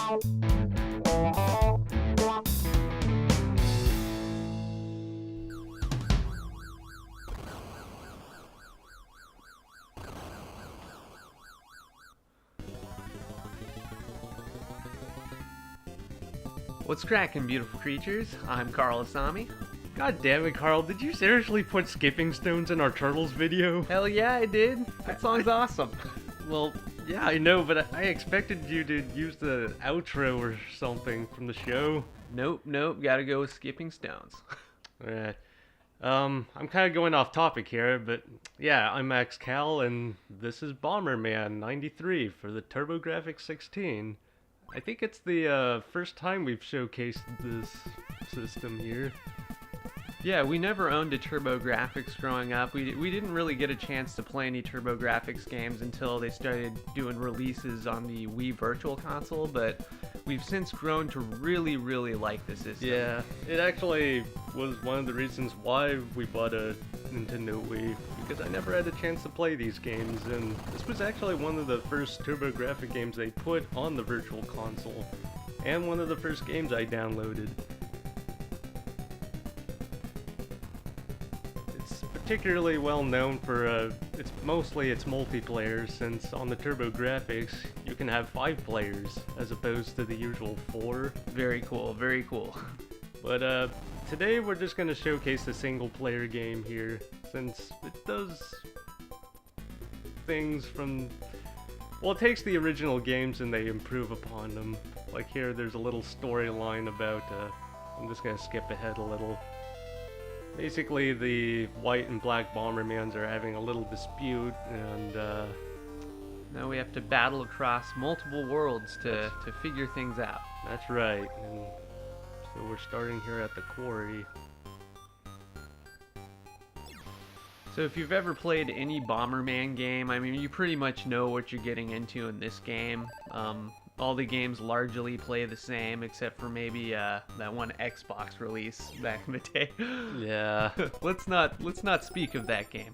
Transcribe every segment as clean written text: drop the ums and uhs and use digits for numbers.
What's crackin', beautiful creatures? I'm Carl Asami. God damn it, Carl, did you seriously put skipping stones in our Turtles video? Hell yeah, I did. That song's awesome. Well, yeah, I know, but I expected you to use the outro or something from the show. Nope, gotta go with skipping stones. Alright. I'm kind of going off topic here, but yeah, I'm Max Cal, and this is Bomberman 93 for the TurboGrafx-16. I think it's the first time we've showcased this system here. Yeah, we never owned a TurboGrafx growing up. We didn't really get a chance to play any TurboGrafx games until they started doing releases on the Wii Virtual Console, but we've since grown to really like the system. Yeah, it actually was one of the reasons why we bought a Nintendo Wii, because I never had a chance to play these games, and this was actually one of the first TurboGrafx games they put on the Virtual Console, and one of the first games I downloaded. It's particularly well known for it's multiplayer, since on the TurboGrafx you can have 5 players as opposed to the usual 4. Very cool, very cool. But today we're just going to showcase the single player game here, since it does things from, well, it takes the original games and they improve upon them. Like here there's a little storyline about, I'm just going to skip ahead a little. Basically the white and black Bombermans are having a little dispute, and now we have to battle across multiple worlds to figure things out. That's right. And so we're starting here at the quarry. So if you've ever played any Bomberman game, I mean, you pretty much know what you're getting into in this game. All the games largely play the same, except for maybe that one Xbox release back in the day. Yeah. Let's not speak of that game.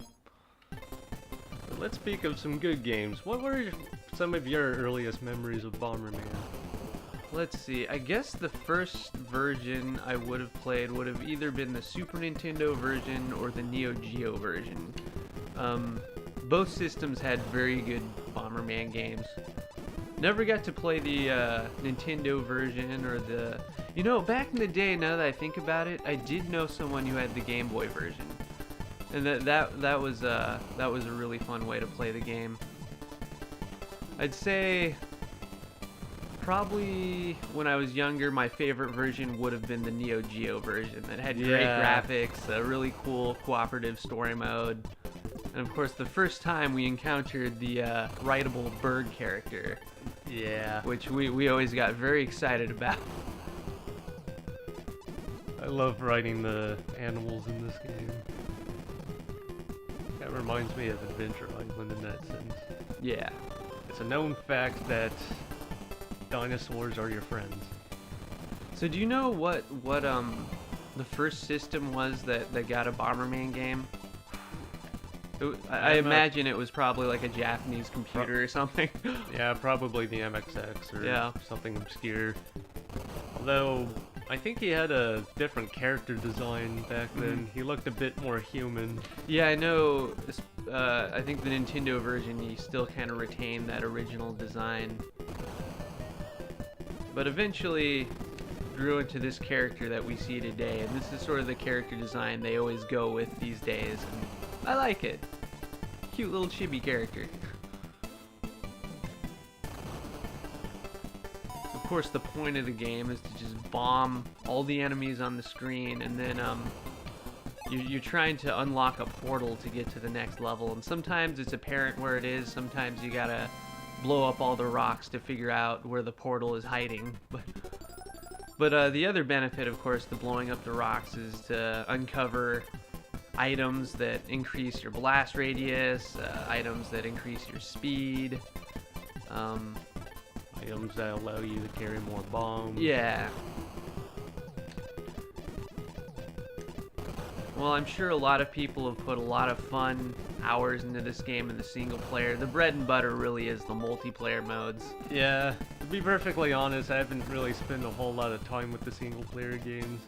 Let's speak of some good games. What were some of your earliest memories of Bomberman? Let's see, I guess the first version I would have played would have either been the Super Nintendo version or the Neo Geo version. Both systems had very good Bomberman games. Never got to play the Nintendo version or the... You know, back in the day, now that I think about it, I did know someone who had the Game Boy version. And that was a really fun way to play the game. I'd say probably when I was younger, my favorite version would have been the Neo Geo version. That had great graphics, a really cool cooperative story mode, and of course the first time we encountered the writable bird character. Yeah. Which we always got very excited about. I love writing the animals in this game. That reminds me of Adventure Island in that sense. Yeah. It's a known fact that dinosaurs are your friends. So do you know what the first system was that got a Bomberman game? I imagine it was probably like a Japanese computer or something. Yeah, probably the MXX or something obscure. Although, I think he had a different character design back then. He looked a bit more human. Yeah, I know. I think the Nintendo version, you still kind of retain that original design. But eventually grew into this character that we see today, and this is sort of the character design they always go with these days, and I like it. Cute little chibi character. Of course, the point of the game is to just bomb all the enemies on the screen, and then you're trying to unlock a portal to get to the next level, and sometimes it's apparent where it is, sometimes you gotta blow up all the rocks to figure out where the portal is hiding. But the other benefit, of course, to blowing up the rocks is to uncover items that increase your blast radius, items that increase your speed, items that allow you to carry more bombs. Yeah. Well, I'm sure a lot of people have put a lot of fun hours into this game in the single player. The bread and butter really is the multiplayer modes. Yeah, to be perfectly honest, I haven't really spent a whole lot of time with the single player games.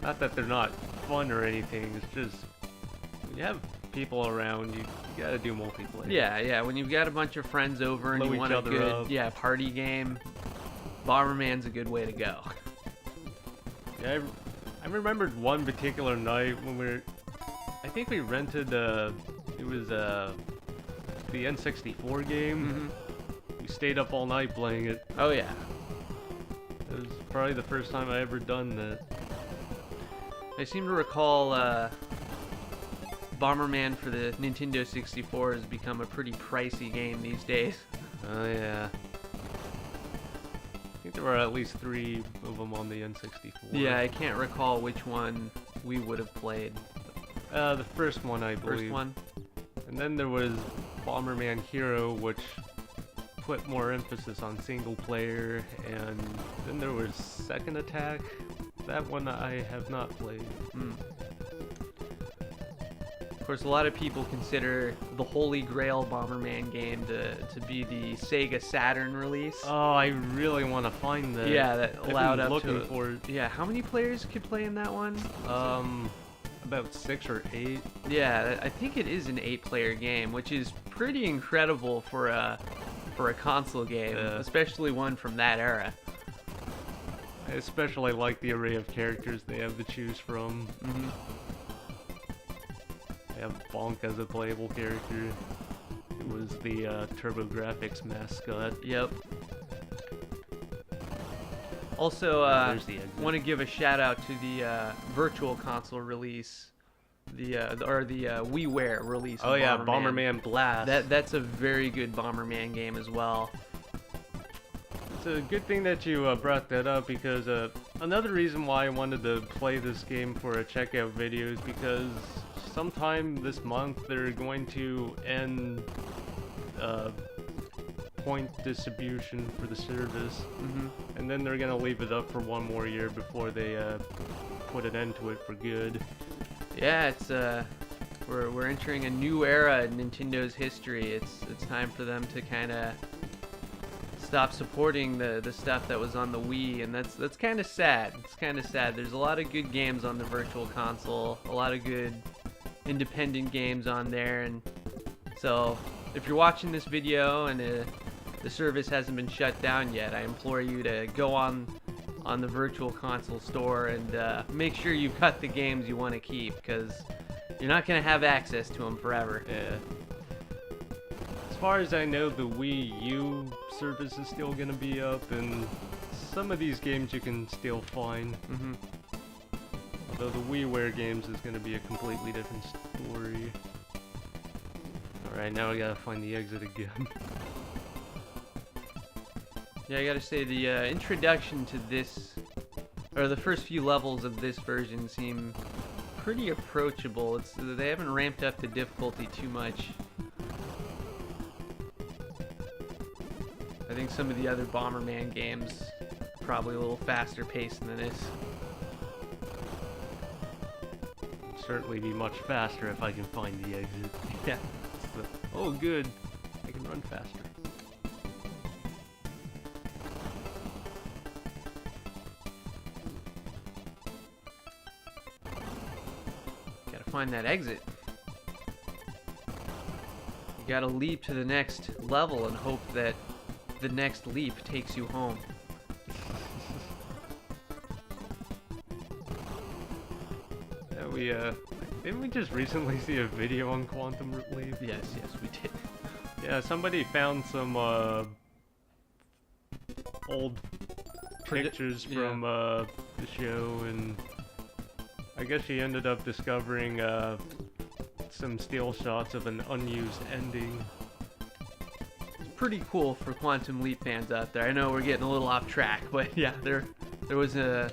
Not that they're not fun or anything, it's just when you have people around, you gotta do multiplayer. Yeah, when you've got a bunch of friends over and Blow you each want a other good up. party game, Bomberman's a good way to go. Yeah, I remembered one particular night when I think we rented, it was the N64 game. We stayed up all night playing it. Oh yeah. It was probably the first time I ever done that. I seem to recall Bomberman for the Nintendo 64 has become a pretty pricey game these days. Oh yeah. I think there were at least 3 of them on the N64. Yeah, I can't recall which one we would have played. The first one, I believe. First one? And then there was Bomberman Hero, which put more emphasis on single player, and then there was Second Attack. That one I have not played. Of course, a lot of people consider the Holy Grail Bomberman game to be the Sega Saturn release. Oh, I really want to find that. Yeah, that I've allowed been up looking to... for it. Yeah, how many players could play in that one? About 6 or 8. Yeah, I think it is an 8-player game, which is pretty incredible for a console game, especially one from that era. I especially like the array of characters they have to choose from. They have Bonk as a playable character. It was the TurboGrafx mascot. Yep. Also, There's the exit. want to give a shout out to the Virtual Console release, the WiiWare release. Oh of yeah, Bomberman. Bomberman Blast. That's a very good Bomberman game as well. It's a good thing that you brought that up, because another reason why I wanted to play this game for a checkout video is because sometime this month they're going to end point distribution for the service, and then they're gonna leave it up for 1 more year before they put an end to it for good. Yeah, it's we're entering a new era in Nintendo's history. It's time for them to kind of stop supporting the stuff that was on the Wii, and that's kind of sad. It's kind of sad. There's a lot of good games on the Virtual Console, a lot of good independent games on there, and so if you're watching this video and the service hasn't been shut down yet, I implore you to go on the Virtual Console store and make sure you cut the games you want to keep, because you're not going to have access to them forever. Yeah. As far as I know, the Wii U service is still gonna be up, and some of these games you can still find. Although the WiiWare games is gonna be a completely different story. Alright, now I gotta find the exit again. Yeah, I gotta say, the introduction to this, or the first few levels of this version seem pretty approachable. They haven't ramped up the difficulty too much. I think some of the other Bomberman games probably a little faster paced than this. Certainly be much faster if I can find the exit. Yeah. Oh good, I can run faster. Gotta find that exit. You gotta leap to the next level and hope that the next leap takes you home. Yeah, didn't we just recently see a video on Quantum Leap? Yes, we did. Yeah, somebody found some old pictures from the show, and I guess she ended up discovering some still shots of an unused ending. It's pretty cool for Quantum Leap fans out there. I know we're getting a little off track, but yeah, there was a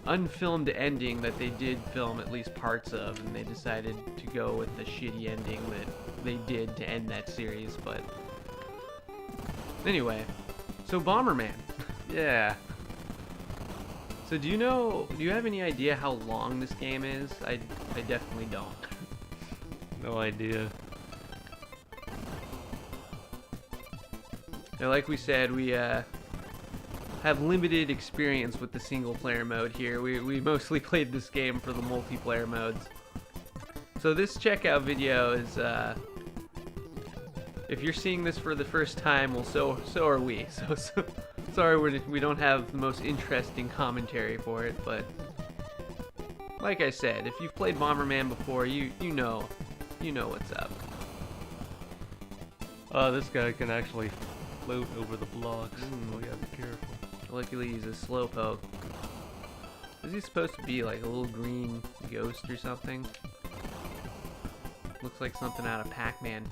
unfilmed ending that they did film at least parts of, and they decided to go with the shitty ending that they did to end that series. But anyway, so Bomberman. Yeah. So do you have any idea how long this game is? I definitely don't. No idea. Now, like we said, we have limited experience with the single player mode here. We mostly played this game for the multiplayer modes. So this checkout video is, if you're seeing this for the first time, well, so are we. So sorry we don't have the most interesting commentary for it, but like I said, if you've played Bomberman before, you know what's up. Oh, this guy can actually float over the blocks. Oh yeah, be careful. Luckily he's a slowpoke. Is he supposed to be like a little green ghost or something? Looks like something out of Pac-Man.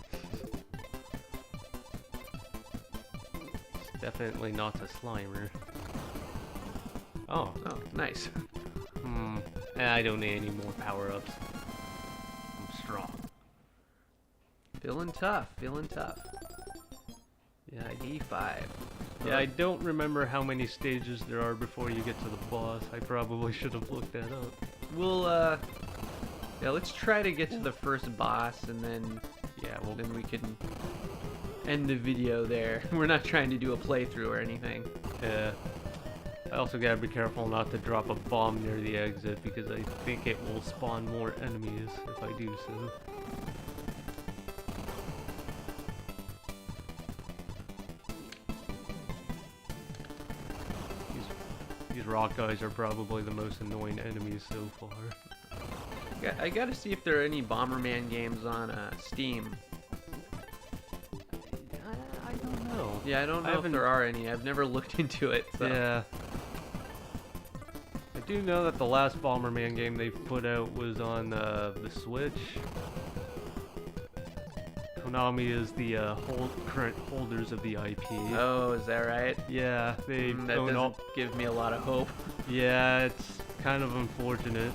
It's definitely not a Slimer. Oh. Oh, nice. I don't need any more power-ups. I'm strong. Feeling tough, feeling tough. Yeah, E5. Yeah, I don't remember how many stages there are before you get to the boss. I probably should have looked that up. We'll, yeah, let's try to get to the first boss, and then, yeah, well, then we can end the video there. We're not trying to do a playthrough or anything. Yeah. I also gotta be careful not to drop a bomb near the exit, because I think it will spawn more enemies if I do so. These rock guys are probably the most annoying enemies so far. I gotta see if there are any Bomberman games on Steam. I don't know. Yeah, I don't know if there are any. I've never looked into it. So. Yeah. I do know that the last Bomberman game they put out was on the Switch. Konami is the current holders of the IP. Oh, is that right? Yeah, they that own doesn't give me a lot of hope. Yeah, it's kind of unfortunate.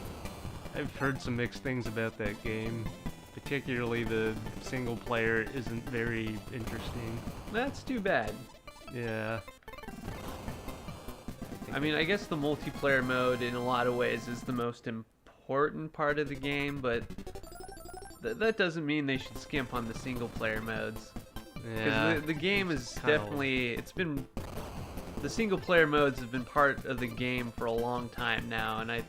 I've heard some mixed things about that game. Particularly the single player isn't very interesting. That's too bad. Yeah. I mean, I guess the multiplayer mode in a lot of ways is the most important part of the game, but that doesn't mean they should skimp on the single player modes. Yeah. Because the game is definitely, the single player modes have been part of the game for a long time now, and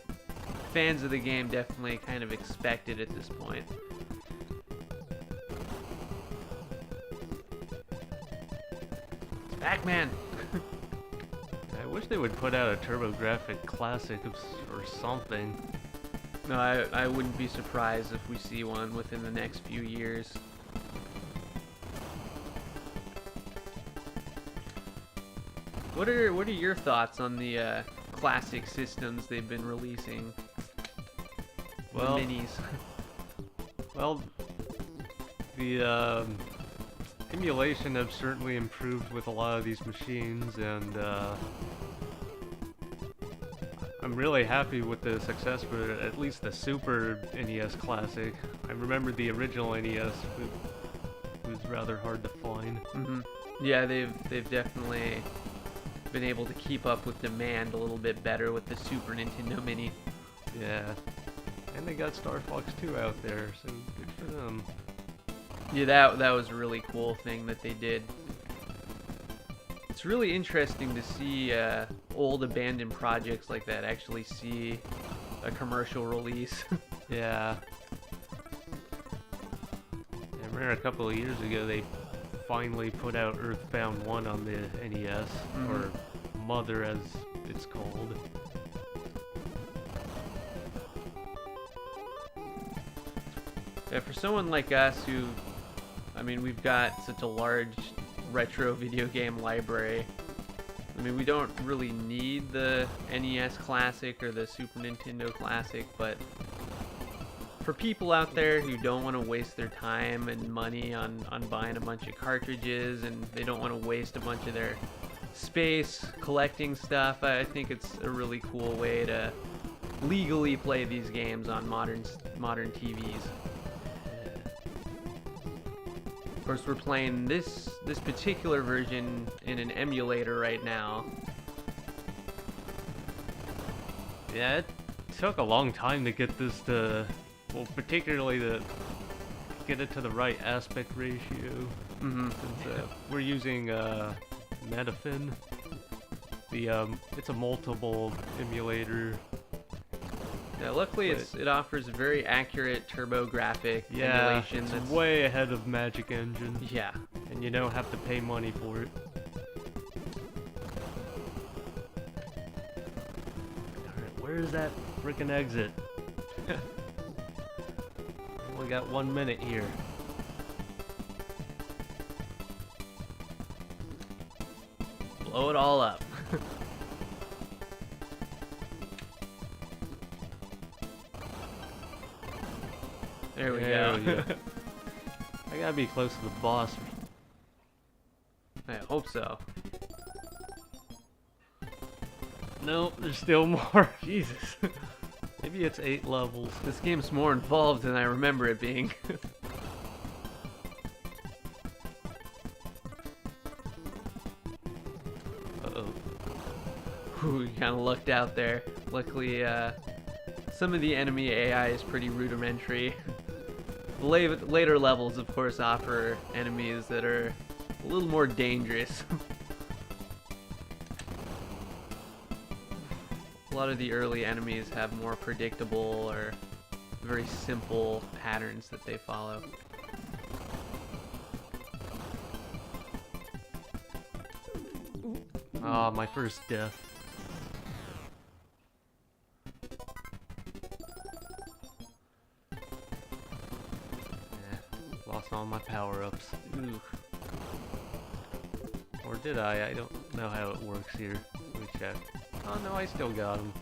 fans of the game definitely kind of expect it at this point. It's Pac-Man! I wish they would put out a TurboGrafx Classic or something. No, I wouldn't be surprised if we see one within the next few years. What are your thoughts on the classic systems they've been releasing? Well, the minis. Well, the emulation have certainly improved with a lot of these machines, and I'm really happy with the success for at least the Super NES Classic. I remember the original NES was rather hard to find. Mm-hmm. Yeah, they've definitely been able to keep up with demand a little bit better with the Super Nintendo Mini. Yeah, and they got Star Fox 2 out there, so good for them. Yeah, that was a really cool thing that they did. It's really interesting to see old abandoned projects like that actually see a commercial release. Yeah. I remember a couple of years ago they finally put out Earthbound 1 on the NES, or Mother as it's called. Yeah, for someone like us who, I mean, we've got such a large retro video game library. I mean, we don't really need the NES Classic or the Super Nintendo Classic, but for people out there who don't want to waste their time and money on buying a bunch of cartridges, and they don't want to waste a bunch of their space collecting stuff, I think it's a really cool way to legally play these games on modern TVs. Of course, we're playing this particular version in an emulator right now. Yeah, It took a long time to get this to, well, particularly to get it to the right aspect ratio. Since we're using MEDNAFEN. It's a multiple emulator. Yeah, luckily it offers a very accurate TurboGrafx emulation. It's that's way ahead of Magic Engine. Yeah. And you don't have to pay money for it. Alright, where's that frickin' exit? We got 1 minute here. Blow it all up. There we go. I gotta be close to the boss. I hope so. Nope, there's still more. Jesus. Maybe it's 8 levels. This game's more involved than I remember it being. Ooh, you kind of lucked out there. Luckily, some of the enemy AI is pretty rudimentary. The later levels, of course, offer enemies that are a little more dangerous. A lot of the early enemies have more predictable or very simple patterns that they follow. Ah, my first death. Lost all my power-ups. Ooh. Or did I? I don't know how it works here. Let me check. Oh no, I still got them.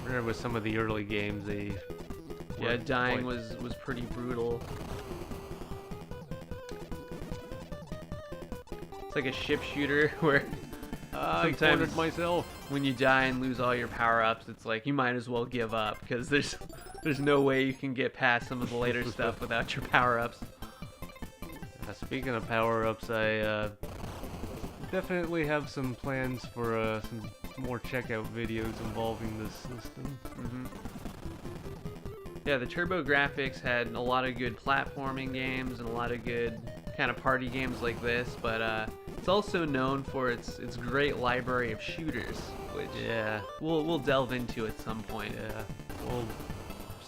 Remember with some of the early games, they... Yeah, dying was pretty brutal. It's like a ship shooter where I cornered myself. When you die and lose all your power-ups, it's like you might as well give up because there's no way you can get past some of the later stuff without your power-ups. Speaking of power-ups, I definitely have some plans for some more checkout videos involving this system. Yeah, the TurboGrafx had a lot of good platforming games and a lot of good kind of party games like this, but it's also known for its great library of shooters, which we'll delve into at some point. Yeah, we'll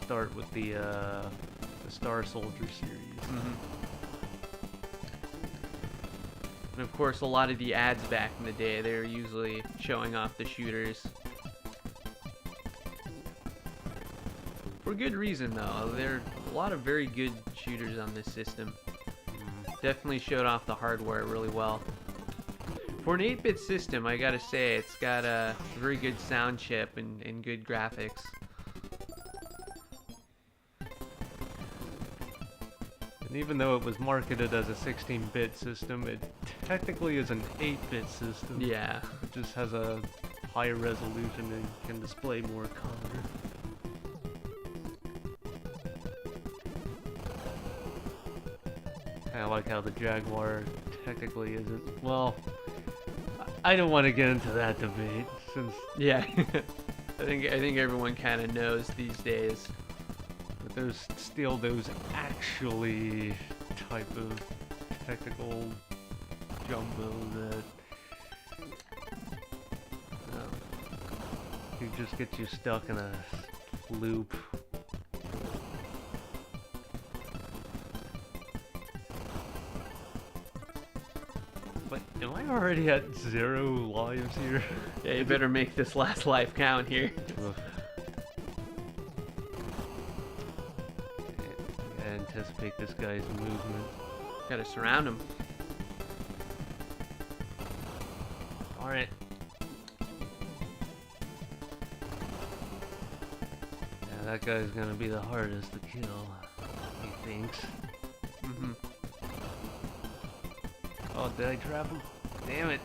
start with the Star Soldier series. And of course, a lot of the ads back in the day, they were usually showing off the shooters. For good reason, though. There are a lot of very good shooters on this system. Definitely showed off the hardware really well. For an 8-bit system, I gotta say, it's got a very good sound chip and good graphics. And even though it was marketed as a 16-bit system, it technically is an 8-bit system. Yeah. It just has a higher resolution and can display more color. Kinda like how the Jaguar technically isn't. Well, I don't want to get into that debate since. Yeah. I think everyone kind of knows these days. But there's still those actually type of technical jumbo that you just get you stuck in a loop. But am I already at 0 lives here? Yeah, you better make this last life count here. Anticipate this guy's movement. Gotta surround him. Alright. Yeah, that guy's gonna be the hardest to kill, he thinks. Oh, did I trap him? Damn it.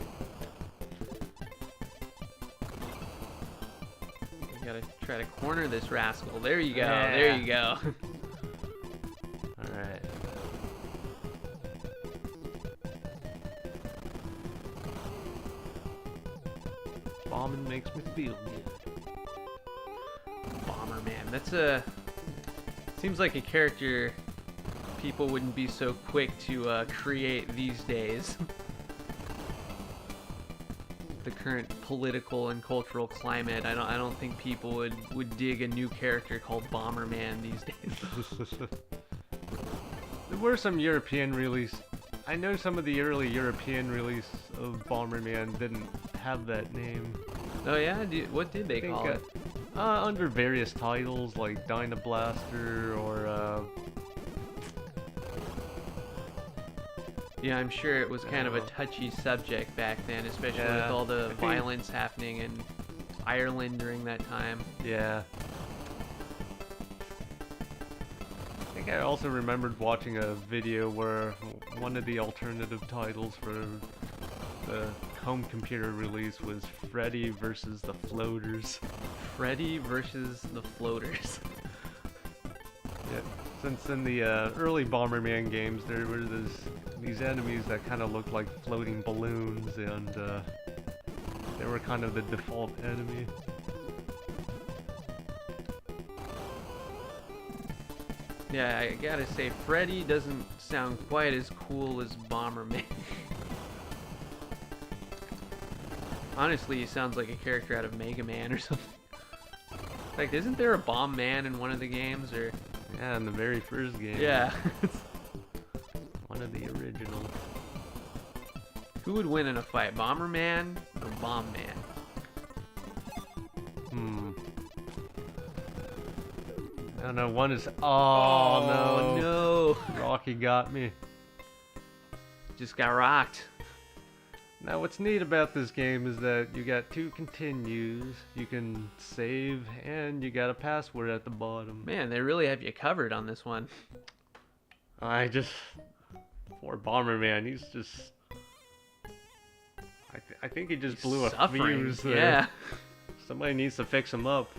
You gotta try to corner this rascal. There you go. Yeah. There you go. Alright. Bombing makes me feel good. Bomberman. That's a Seems like a character people wouldn't be so quick to create these days. The current political and cultural climate, I don't think people would dig a new character called Bomberman these days. There were some European release. I know some of the early European release of Bomberman didn't have that name. Oh yeah? What did they call it? Under various titles like Dynablaster or Yeah, I'm sure it was kind of a touchy subject back then, especially with all the violence happening in Ireland during that time. Yeah. I think I also remembered watching a video where one of the alternative titles for the home computer release was Freddy versus the Floaters. Freddy versus the Floaters. Yeah. Since in the early Bomberman games there were these enemies that kind of looked like floating balloons, and they were kind of the default enemy. Yeah, I gotta say, Freddy doesn't sound quite as cool as Bomberman. Honestly, he sounds like a character out of Mega Man or something. In fact, isn't there a Bomb Man in one of the games, or? Yeah, in the very first game. Yeah. One of the original. Who would win in a fight, Bomberman or Bomb Man? I don't know, one is... Oh, no. Rocky got me. Just got rocked. Now what's neat about this game is that you got 2 continues, you can save, and you got a password at the bottom. Man, they really have you covered on this one. Poor Bomberman, he's just... I think he just blew a fuse there. Yeah. Somebody needs to fix him up.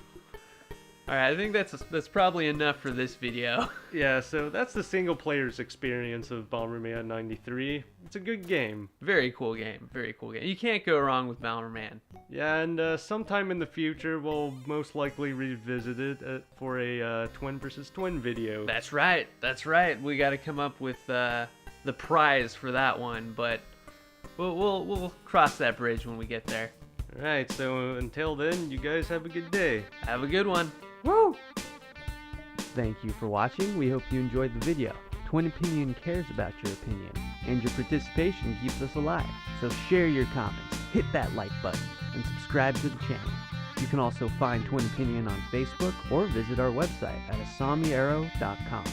Alright, I think that's probably enough for this video. Yeah, so that's the single player's experience of Bomberman 93. It's a good game. Very cool game. Very cool game. You can't go wrong with Bomberman. Yeah, and sometime in the future we'll most likely revisit it for a twin versus twin video. That's right. That's right. We got to come up with the prize for that one, but we'll cross that bridge when we get there. Alright, so until then, you guys have a good day. Have a good one. Woo! Thank you for watching. We hope you enjoyed the video. Twin Opinion cares about your opinion, and your participation keeps us alive. So share your comments, hit that like button, and subscribe to the channel. You can also find Twin Opinion on Facebook or visit our website at asamiarrow.com.